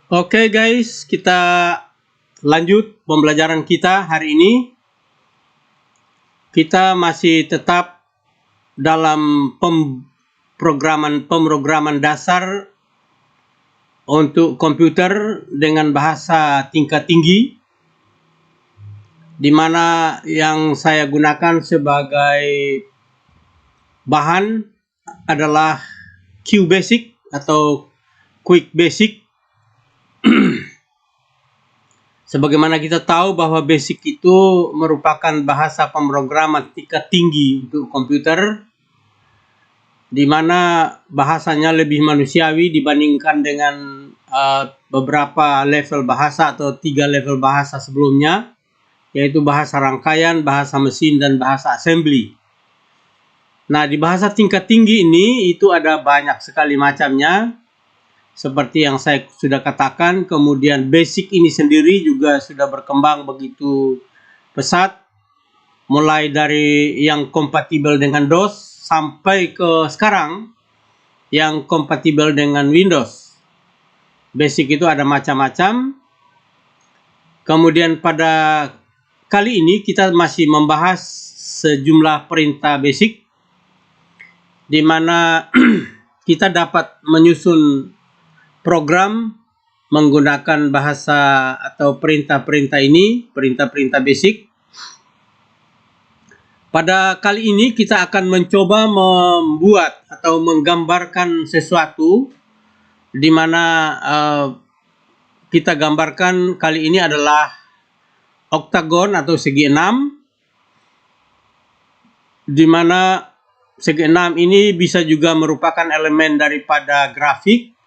Oke guys, kita lanjut pembelajaran kita hari ini. Kita masih tetap dalam pemrograman dasar untuk komputer dengan bahasa tingkat tinggi, di mana yang saya gunakan sebagai bahan adalah QBasic atau Quick Basic. Sebagaimana kita tahu bahwa BASIC itu merupakan bahasa pemrograman tingkat tinggi untuk komputer, di mana bahasanya lebih manusiawi dibandingkan dengan beberapa level bahasa atau 3 level bahasa sebelumnya, yaitu bahasa rangkaian, bahasa mesin, dan bahasa assembly. Nah, di bahasa tingkat tinggi ini itu ada banyak sekali macamnya. Seperti yang saya sudah katakan, kemudian BASIC ini sendiri juga sudah berkembang begitu pesat, mulai dari yang kompatibel dengan DOS sampai ke sekarang yang kompatibel dengan Windows. BASIC itu ada macam-macam. Kemudian pada kali ini kita masih membahas sejumlah perintah BASIC, di mana kita dapat menyusun program menggunakan bahasa atau perintah-perintah ini, perintah-perintah BASIC. Pada kali ini kita akan mencoba membuat atau menggambarkan sesuatu, di mana kita gambarkan kali ini adalah oktagon atau segi 6, di mana segi 6 ini bisa juga merupakan elemen daripada grafik,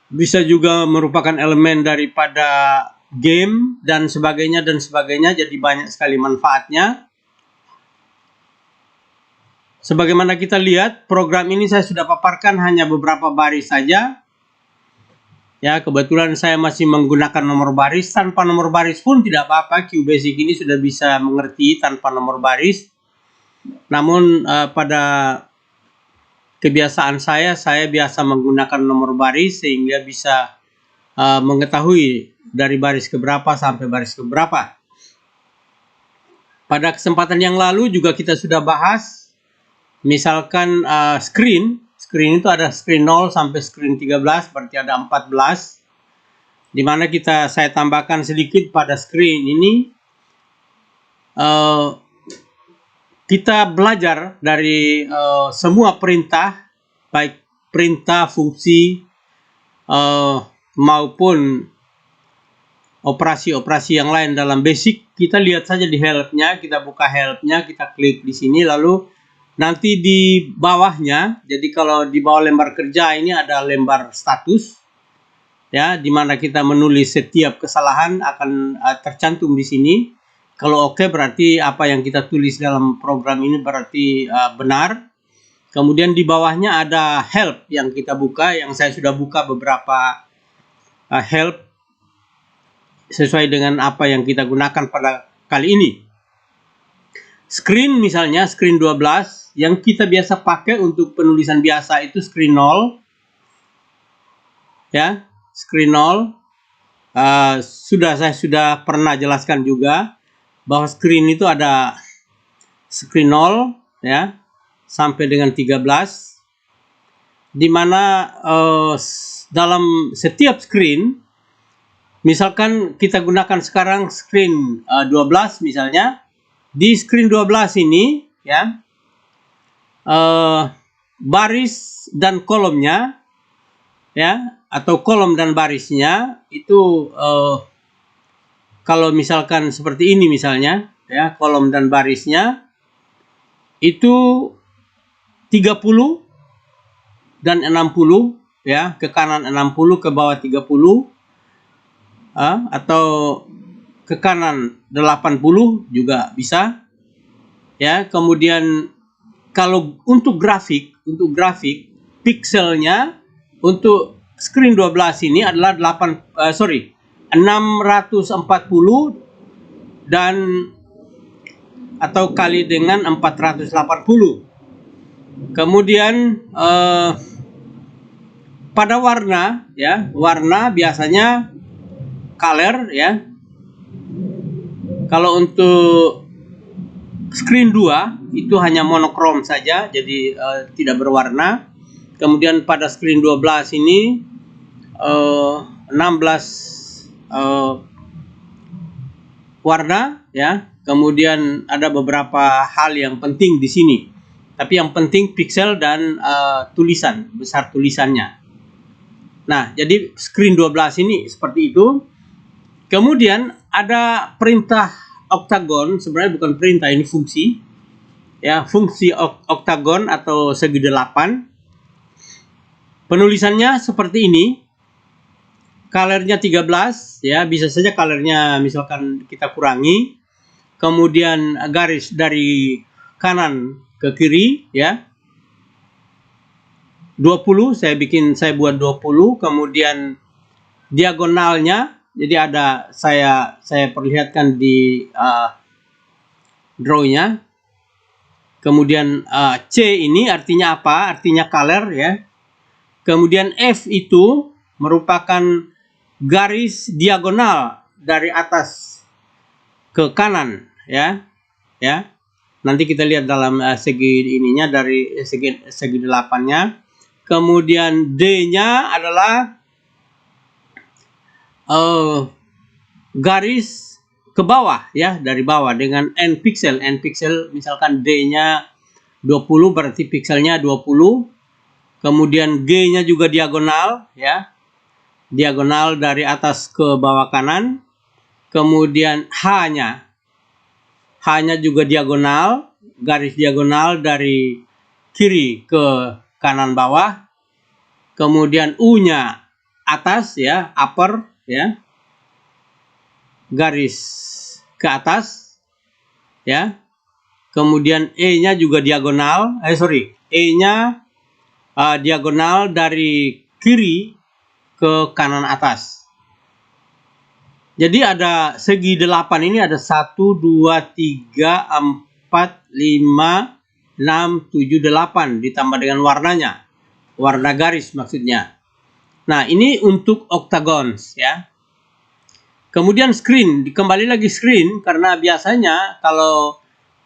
bisa juga merupakan elemen daripada game dan sebagainya, jadi banyak sekali manfaatnya. Sebagaimana kita lihat, program ini saya sudah paparkan hanya beberapa baris saja. Ya, kebetulan saya masih menggunakan nomor baris. Tanpa nomor baris pun tidak apa-apa, QBasic ini sudah bisa mengerti tanpa nomor baris. Namun pada kebiasaan saya biasa menggunakan nomor baris sehingga bisa mengetahui dari baris keberapa sampai baris keberapa. Pada kesempatan yang lalu juga kita sudah bahas, misalkan screen itu ada screen 0 sampai screen 13, berarti ada 14. Di mana saya tambahkan sedikit pada screen ini. Kita belajar dari semua perintah, baik perintah, fungsi, maupun operasi-operasi yang lain dalam BASIC. Kita lihat saja di help-nya, kita buka help-nya, kita klik di sini, lalu nanti di bawahnya, jadi kalau di bawah lembar kerja ini ada lembar status, ya, di mana kita menulis setiap kesalahan akan tercantum di sini. Kalau oke, berarti apa yang kita tulis dalam program ini berarti benar. Kemudian di bawahnya ada help yang kita buka, yang saya sudah buka beberapa help sesuai dengan apa yang kita gunakan pada kali ini. Screen misalnya, screen 12, yang kita biasa pakai untuk penulisan biasa itu screen 0. Ya, screen 0. Saya sudah pernah jelaskan juga bahwa screen itu ada screen 0 ya sampai dengan 13, di mana dalam setiap screen, misalkan kita gunakan sekarang screen 12 misalnya, di screen 12 ini ya baris dan kolomnya ya, atau kolom dan barisnya itu kalau misalkan seperti ini misalnya ya, kolom dan barisnya itu 30 dan 60 ya, ke kanan 60, ke bawah 30, atau ke kanan 80 juga bisa ya. Kemudian kalau untuk grafik pixelnya untuk screen 12 ini adalah 640 dan atau kali dengan 480. Kemudian pada warna ya, warna biasanya color ya. Kalau untuk screen 2 itu hanya monokrom saja, jadi tidak berwarna. Kemudian pada screen 12 ini 16 warna ya. Kemudian ada beberapa hal yang penting di sini. Tapi yang penting pixel dan tulisan, besar tulisannya. Nah, jadi screen 12 ini seperti itu. Kemudian ada perintah oktagon, sebenarnya bukan perintah, ini fungsi. Ya, fungsi oktagon atau segi 8. Penulisannya seperti ini. Colornya 13 ya, bisa saja colornya misalkan kita kurangi. Kemudian garis dari kanan ke kiri ya. 20 saya buat 20, kemudian diagonalnya, jadi ada saya perlihatkan di drawnya. Kemudian C ini artinya apa? Artinya color ya. Kemudian F itu merupakan garis diagonal dari atas ke kanan ya. Ya. Nanti kita lihat dalam segi ininya, dari segi 8-nya. Kemudian D-nya adalah garis ke bawah ya, dari bawah dengan n pixel. N pixel misalkan D-nya 20 berarti pixelnya 20. Kemudian G-nya juga diagonal ya. Diagonal dari atas ke bawah kanan. Kemudian H-nya juga diagonal, garis diagonal dari kiri ke kanan bawah. Kemudian U-nya atas ya, upper ya, garis ke atas ya. Kemudian E-nya juga diagonal, E-nya diagonal dari kiri ke kanan atas. Jadi ada segi 8 ini ada 1, 2, 3, 4, 5, 6, 7, 8 ditambah dengan warnanya. Warna garis maksudnya. Nah, ini untuk octagons ya. Kemudian screen, kembali lagi screen, karena biasanya kalau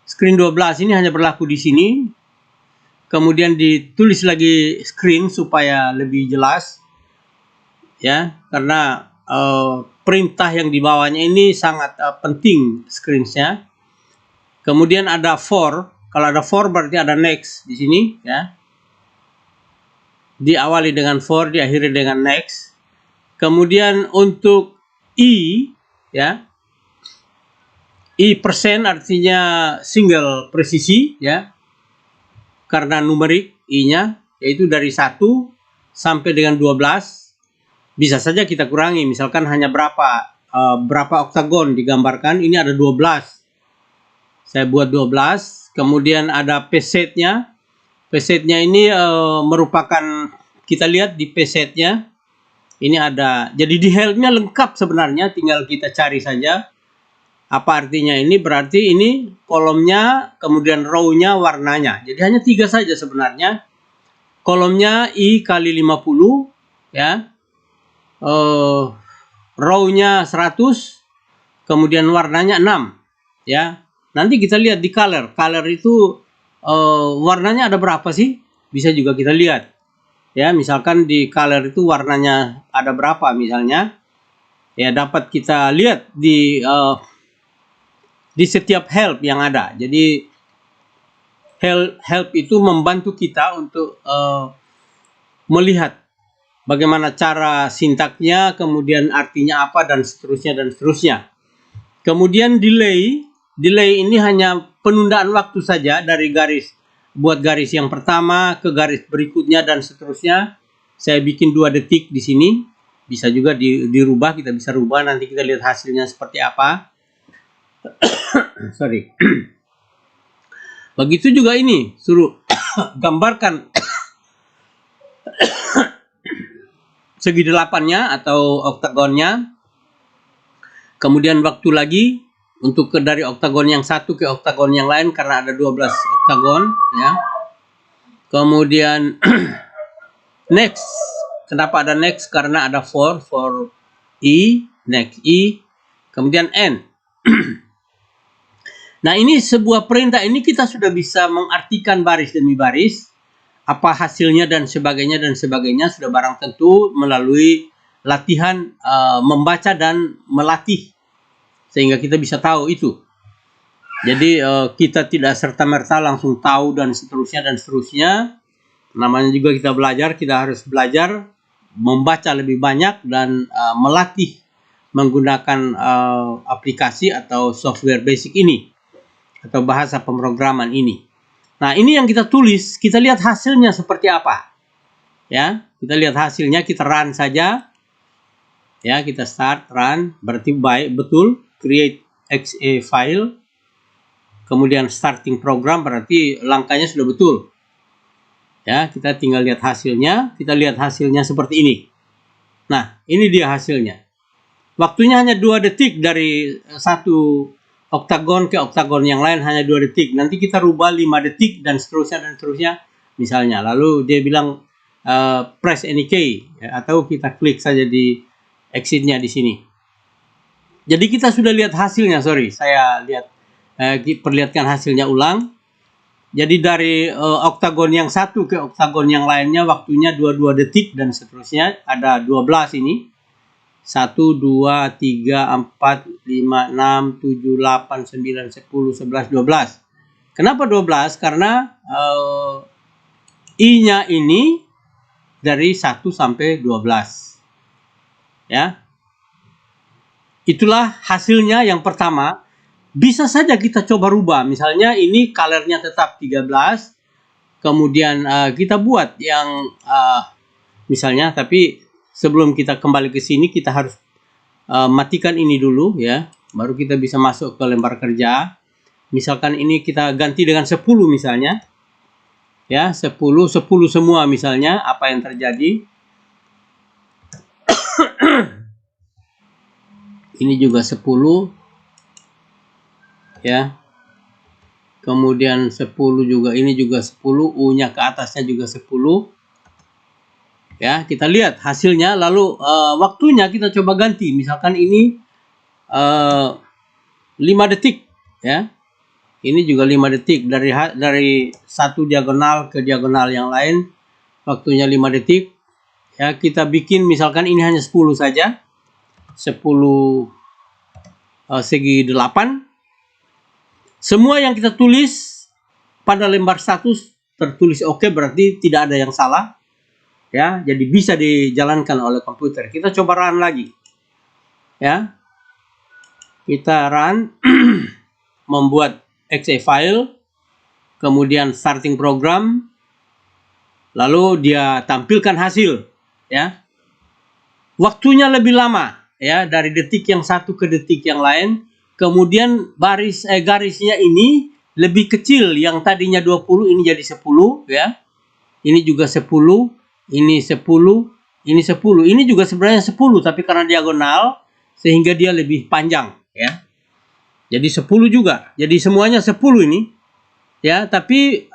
screen 12 ini hanya berlaku di sini. Kemudian ditulis lagi screen supaya lebih jelas. Ya, karena perintah yang dibawanya ini sangat penting screensnya. Kemudian ada for, kalau ada for berarti ada next di sini ya. Diawali dengan for, diakhiri dengan next. Kemudian untuk I ya. I persen artinya single presisi ya. Karena numerik I-nya yaitu dari 1 sampai dengan 12. Bisa saja kita kurangi, misalkan hanya berapa oktagon digambarkan, ini ada 12. Saya buat 12. Kemudian ada pesetnya. Pesetnya ini merupakan, kita lihat di pesetnya ini ada, jadi di helpnya lengkap sebenarnya, tinggal kita cari saja apa artinya. Ini berarti ini kolomnya, kemudian row-nya, warnanya. Jadi hanya 3 saja sebenarnya. Kolomnya I kali 50 ya. Row-nya 100, kemudian warnanya 6 ya. Nanti kita lihat di color. Color itu warnanya ada berapa sih? Bisa juga kita lihat. Ya, misalkan di color itu warnanya ada berapa misalnya. Ya, dapat kita lihat di setiap help yang ada. Jadi help itu membantu kita untuk melihat bagaimana cara sintaknya, kemudian artinya apa, dan seterusnya dan seterusnya. Kemudian delay ini hanya penundaan waktu saja dari buat garis yang pertama ke garis berikutnya dan seterusnya. Saya bikin 2 detik di sini. Bisa juga dirubah, kita bisa rubah, nanti kita lihat hasilnya seperti apa. Sorry. Begitu juga ini, suruh gambarkan segi 8-nya atau oktagonnya. Kemudian waktu lagi untuk dari oktagon yang satu ke oktagon yang lain, karena ada 12 oktagon ya. Kemudian next, Kenapa ada next? Karena ada for i, next i, kemudian n. Nah, ini sebuah perintah, ini kita sudah bisa mengartikan baris demi baris, apa hasilnya dan sebagainya sudah barang tentu melalui latihan membaca dan melatih, sehingga kita bisa tahu itu. Jadi kita tidak serta-merta langsung tahu dan seterusnya. Namanya juga kita belajar, kita harus belajar membaca lebih banyak dan melatih menggunakan aplikasi atau software basic ini atau bahasa pemrograman ini. Nah, ini yang kita tulis, kita lihat hasilnya seperti apa. Ya, kita lihat hasilnya, kita run saja. Ya, kita start run, berarti baik betul, create exe file. Kemudian starting program, berarti langkahnya sudah betul. Ya, kita tinggal lihat hasilnya, kita lihat hasilnya seperti ini. Nah, ini dia hasilnya. Waktunya hanya 2 detik dari satu oktagon ke oktagon yang lain, hanya 2 detik. Nanti kita rubah 5 detik dan seterusnya misalnya. Lalu dia bilang press any key, ya, atau kita klik saja di exitnya di sini. Jadi kita sudah lihat hasilnya, saya lihat perlihatkan hasilnya ulang. Jadi dari oktagon yang satu ke oktagon yang lainnya waktunya 22 detik dan seterusnya, ada 12 ini. 1, 2, 3, 4, 5, 6, 7, 8, 9, 10, 11, 12. Kenapa 12? Karena I-nya ini dari 1 sampai 12. Ya. Itulah hasilnya yang pertama. Bisa saja kita coba rubah. Misalnya ini colornya tetap 13. Kemudian kita buat yang misalnya, tapi sebelum kita kembali ke sini, kita harus matikan ini dulu, ya. Baru kita bisa masuk ke lembar kerja. Misalkan ini kita ganti dengan 10 misalnya. Ya, 10 semua misalnya, apa yang terjadi? Ini juga 10. Ya. Kemudian 10 juga, ini juga 10, U-nya ke atasnya juga 10. Ya, kita lihat hasilnya, lalu waktunya kita coba ganti. Misalkan ini 5 detik, ya. Ini juga 5 detik dari satu diagonal ke diagonal yang lain. Waktunya 5 detik. Ya, kita bikin misalkan ini hanya 10 saja. 10 segi 8. Semua yang kita tulis pada lembar 1 tertulis oke, berarti tidak ada yang salah. Ya, jadi bisa dijalankan oleh komputer. Kita coba run lagi. Ya. Kita run membuat exe file, kemudian starting program, lalu dia tampilkan hasil, ya. Waktunya lebih lama, ya, dari detik yang satu ke detik yang lain. Kemudian garisnya ini lebih kecil, yang tadinya 20 ini jadi 10, ya. Ini juga 10, ini 10, ini 10. Ini juga sebenarnya 10, tapi karena diagonal sehingga dia lebih panjang, ya. Jadi 10 juga. Jadi semuanya 10 ini, ya, tapi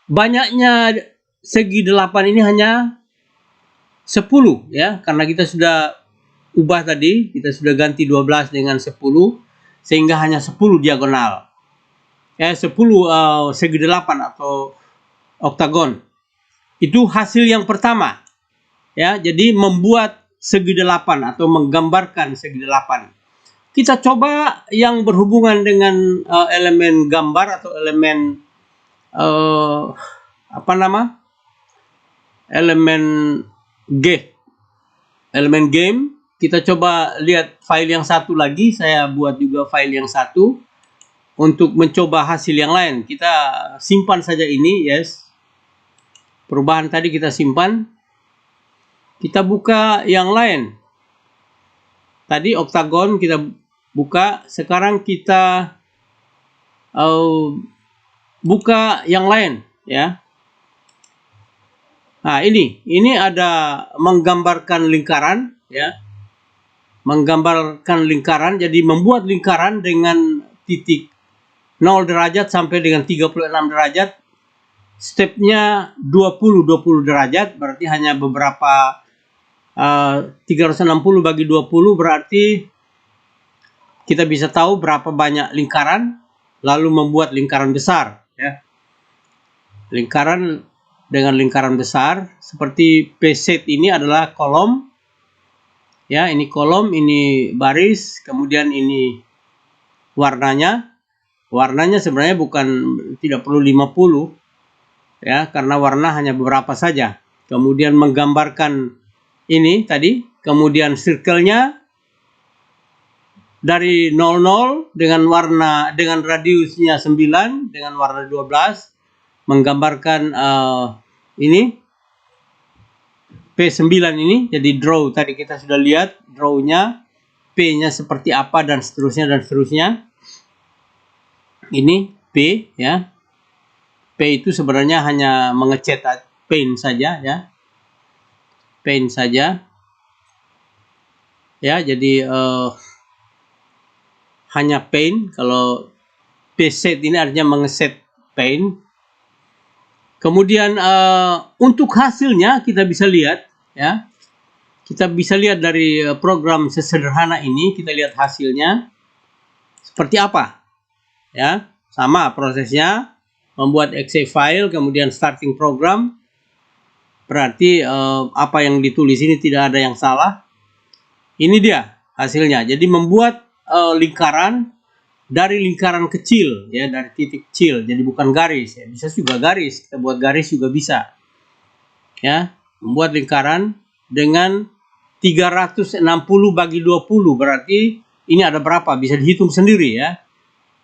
banyaknya segi 8 ini hanya 10, ya, karena kita sudah ubah tadi, kita sudah ganti 12 dengan 10, sehingga hanya 10 diagonal. Ya, 10 segi 8 atau oktagon. Itu hasil yang pertama. Ya, jadi membuat segi 8 atau menggambarkan segi 8. Kita coba yang berhubungan dengan elemen gambar atau elemen elemen game. Kita coba lihat file yang satu lagi. Saya buat juga file yang satu untuk mencoba hasil yang lain. Kita simpan saja ini, yes. Perubahan tadi kita simpan. Kita buka yang lain. Tadi oktagon kita buka. Sekarang kita buka yang lain, ya. Nah, ini ada menggambarkan lingkaran, ya. Menggambarkan lingkaran, jadi membuat lingkaran dengan titik 0 derajat sampai dengan 36 derajat. stepnya 20 derajat, berarti hanya beberapa 360 bagi 20 berarti kita bisa tahu berapa banyak lingkaran, lalu membuat lingkaran besar, ya. Lingkaran dengan lingkaran besar seperti P-set ini adalah kolom, ya, ini kolom, ini baris, kemudian ini warnanya. Warnanya sebenarnya tidak perlu 50, ya, karena warna hanya beberapa saja. Kemudian menggambarkan ini tadi, kemudian circle-nya dari 00 dengan radiusnya 9 dengan warna 12 menggambarkan ini P9 ini. Jadi draw tadi kita sudah lihat draw-nya, P-nya seperti apa dan seterusnya dan seterusnya. Ini P, ya. P itu sebenarnya hanya mengecat paint saja, ya. Paint saja. Ya, jadi hanya paint. Kalau P-set ini artinya mengeset paint. Kemudian untuk hasilnya kita bisa lihat, ya. Kita bisa lihat dari program sesederhana ini, kita lihat hasilnya seperti apa. Ya, sama prosesnya, membuat exe file, kemudian starting program. Berarti apa yang ditulis ini tidak ada yang salah. Ini dia hasilnya. Jadi membuat lingkaran dari lingkaran kecil, ya, dari titik kecil. Jadi bukan garis, ya. Bisa juga garis, kita buat garis juga bisa. Ya, membuat lingkaran dengan 360 bagi 20 berarti ini ada berapa? Bisa dihitung sendiri, ya.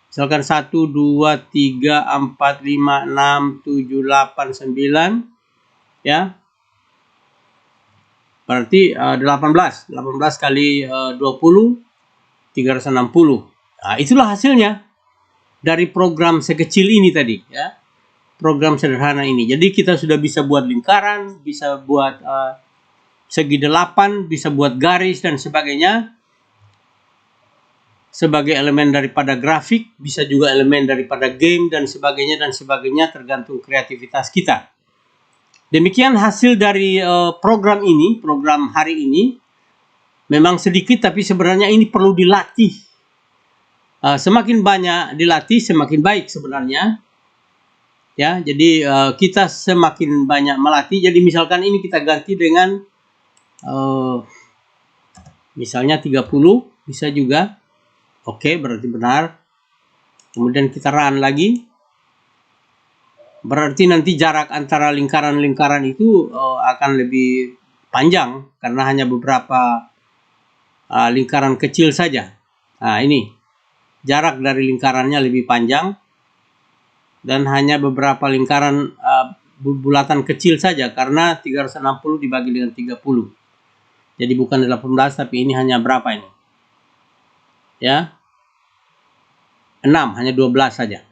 Misalkan 1, 2, 3, 4, 5, 6, 7, 8, 9, ya. Berarti 18 kali 20, 360. Nah, itulah hasilnya dari program sekecil ini tadi, ya. Program sederhana ini. Jadi kita sudah bisa buat lingkaran, bisa buat segi 8, bisa buat garis dan sebagainya. Sebagai elemen daripada grafik, bisa juga elemen daripada game dan sebagainya tergantung kreativitas kita. Demikian hasil dari program ini, program hari ini. Memang sedikit tapi sebenarnya ini perlu dilatih. Semakin banyak dilatih semakin baik sebenarnya. Ya, jadi kita semakin banyak melatih. Jadi misalkan ini kita ganti dengan misalnya 30, bisa juga. Oke, berarti benar. Kemudian kita run lagi. Berarti nanti jarak antara lingkaran-lingkaran itu akan lebih panjang karena hanya beberapa lingkaran kecil saja. Nah, ini jarak dari lingkarannya lebih panjang dan hanya beberapa lingkaran bulatan kecil saja karena 360 dibagi dengan 30. Jadi bukan 18 tapi ini hanya berapa ini? Ya. 6, hanya 12 saja.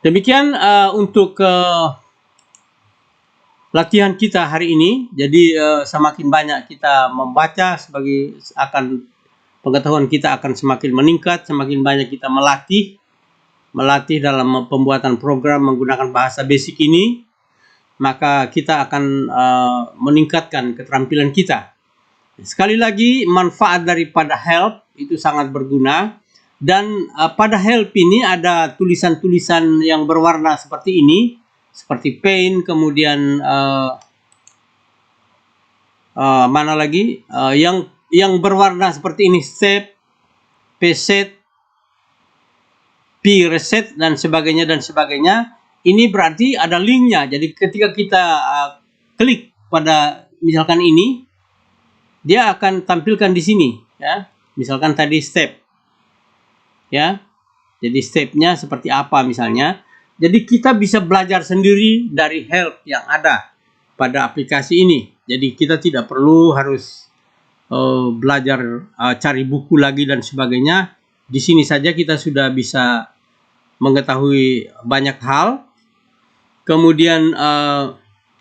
Demikian untuk latihan kita hari ini. Jadi semakin banyak kita membaca, akan pengetahuan kita akan semakin meningkat, semakin banyak kita melatih dalam pembuatan program menggunakan bahasa basic ini, maka kita akan meningkatkan keterampilan kita. Sekali lagi, manfaat daripada help itu sangat berguna. Dan pada help ini ada tulisan-tulisan yang berwarna seperti ini, seperti paint, kemudian mana lagi yang berwarna seperti ini, step, P-set, P-reset dan sebagainya dan sebagainya. Ini berarti ada linknya. Jadi ketika kita klik pada misalkan ini, dia akan tampilkan di sini, ya. Misalkan tadi step. Ya, jadi stepnya seperti apa misalnya. Jadi kita bisa belajar sendiri dari help yang ada pada aplikasi ini. Jadi kita tidak perlu harus belajar cari buku lagi dan sebagainya. Di sini saja kita sudah bisa mengetahui banyak hal. Kemudian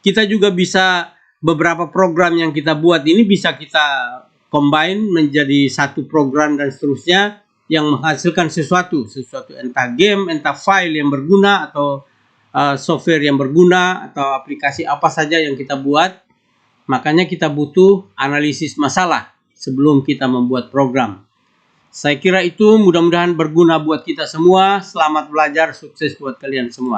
kita juga bisa beberapa program yang kita buat ini bisa kita combine menjadi satu program dan seterusnya, yang menghasilkan sesuatu entah game, entah file yang berguna atau software yang berguna atau aplikasi apa saja yang kita buat. Makanya kita butuh analisis masalah sebelum kita membuat program. Saya kira itu mudah-mudahan berguna buat kita semua. Selamat belajar, sukses buat kalian semua.